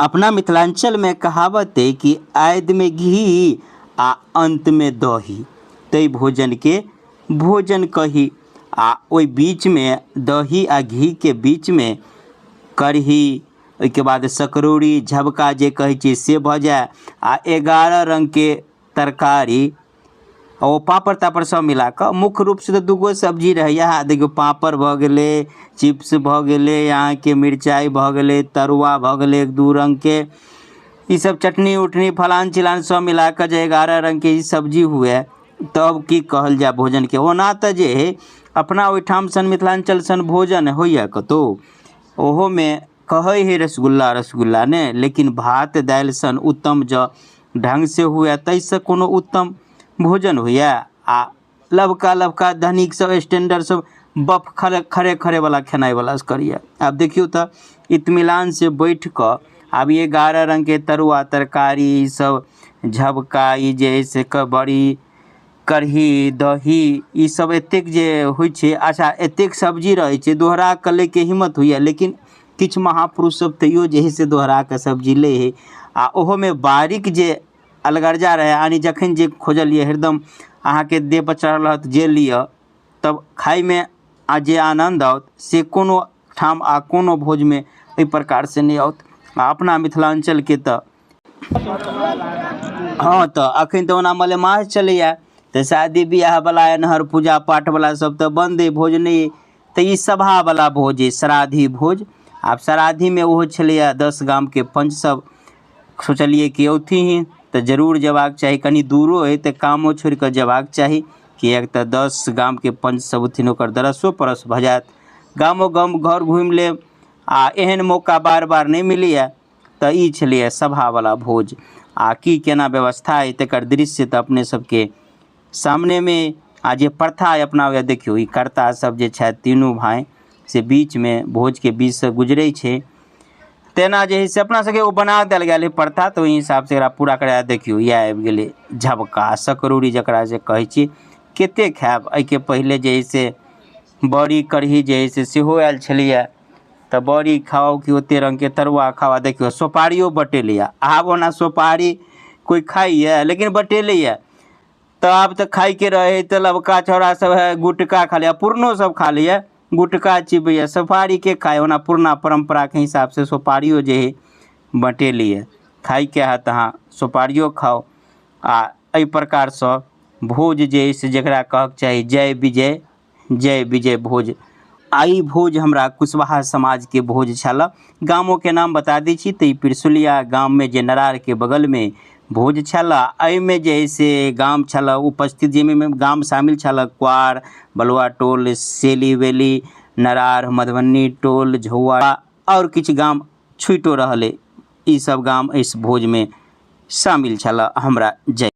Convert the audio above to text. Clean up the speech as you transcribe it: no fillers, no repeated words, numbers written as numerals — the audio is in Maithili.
अपना मिथिलांचल में कहावत है कि आयद में घी आ अंत में दही, तई भोजन के भोजन कही। आ ओई बीच में दही आ घी के बीच में कढ़ी, ओहिके बाद सकरौड़ी झबका जे कहै छी से भऽ जाए, आ 11 रंग के तरकारी और पापड़ तापड़ सब मिला कऽ। मुख्य रूप से तो दूगो सब्जी रहैया, देखियो पापड़ भऽ गेलै, चिप्स भऽ गेलै, अहाँके मिरचाई भऽ गेलै, तरुआ भऽ गेलै 1-2 रंग के, ई सब चटनी उटनी फलान चिलान सब मिला कऽ जे 11 रंग के ई सब्जी हुए तब की कहल जाए भोजन के। ओना तऽ जे अपना ओहिठाम सन मिथिलांचल सन भोजन होइए कतौ, ओहोमे कहै है रसगुल्ला रसगुल्ला ने, लेकिन भात दालि सन उत्तम जँ ढंग से हुए ताहिसँ कोनो उत्तम भोजन होइए। आ लबका लबका धनिक सब स्टैंडर्ड सब बफ खड़े खड़े वाला खेनाइ वाला करिए। आब देखियो तऽ इत्मीनान से बैठ कऽ आब 11 रंग के तरुआ तरकारी ई सब झबका, ई जे है से बड़ी कढ़ी दही ई सब एतेक जे होइ छै। अच्छा एतेक सब्जी रहै छै, दोहरा कऽ लै के हिम्मत होइए, लेकिन किछु महापुरुष सब तैयो जे है से दोहरा कऽ सब्जी लै है। आ ओहोमे बारीक जे अलगर्जा रहै, यानी जखन जे खोजलिए हरदम अहाँके देह पर चढ़ल रहत जे लिअ, तब खाइमे आ जे आनंद आओत से कोनो ठाम आ कोनो भोजमे एहि प्रकार से नहीं आओत। आ अपना मिथिलांचल के तऽ हाँ तऽ अखन तऽ ओना मलेमास चलैया, तऽ शादी बियाह वाला एनहर पूजा पाठ वाला सब तऽ बंद है, भोज नहीं। तऽ ई सभा वाला भोज है, श्राद्धी भोज। आब श्राद्धी में ओहो छलैया 10 गाम के पंच सब, सोचलिए कि औथी ही तऽ जरूर जेबाक चाही, कनी दूरो है तऽ कामो छोड़ कऽ जेबाक चाही, किएक तऽ 10 गाम के पंच सब उथिन, ओकर दरसो परस भऽ जायत, गामो गाम घर घूमि लेब। आ एहन मौका बार बार नहीं मिलैया, तऽ ई छलैया सभा वाला भोज। आ की केना व्यवस्था है तकर दृश्य तऽ अपने सबके सामने में। आ जे प्रथा अपनाबे देखियो, ई कर्ता सब जे छथि तीनू भाई से बीच में भोज के बीच से गुजरे छे, तेना जे है से अपना सबके ओ बना देल गेल है प्रथा, तो ओहि हिसाब से एकरा पूरा करा। देखियो यह आबि गेलै झबका सकरौड़ी जकरा से कहै छी, कते खायब। एहिके पहिले जे है से बड़ी कढ़ी जे है से सेहो आयल छलैया, तऽ बड़ी खाओ कि ओते रंग के तरुआ खाओ। देखियो सुपारियो बटेलैया, आब ओना सुपारी कोई खाइए लेकिन बटेलैया, तो आब तो खाई के रहे तो लबका छौड़ा सब है गुटका खा लिया, पुरनो सब खा लिया गुटका चिबैया, सुपारी के खाए। ओना पुरना परंपरा के हिसाब से सुपारियो जे है बटेलिए, खाई के है तहाँ सुपारियो खाओ। आ एहि प्रकार से भोज जे है से जकरा कहक चाही जय विजय भोज। आई भोज हमरा कुशवाहा समाज के भोज छल। गामों के नाम बता दी छी, तो पिरसुलिया गाम में जे नरार के बगल में भोज छल। एहिमे जे है से गाम छल उपस्थित, जाहिमे गाम शामिल छल क्वार, बलुआ टोल, सेली वेली, नरार, मधुबनी टोल, झौआ और किछु गाम छूटो रहले। ई सब गाम इस भोज में शामिल छल। हमरा जय।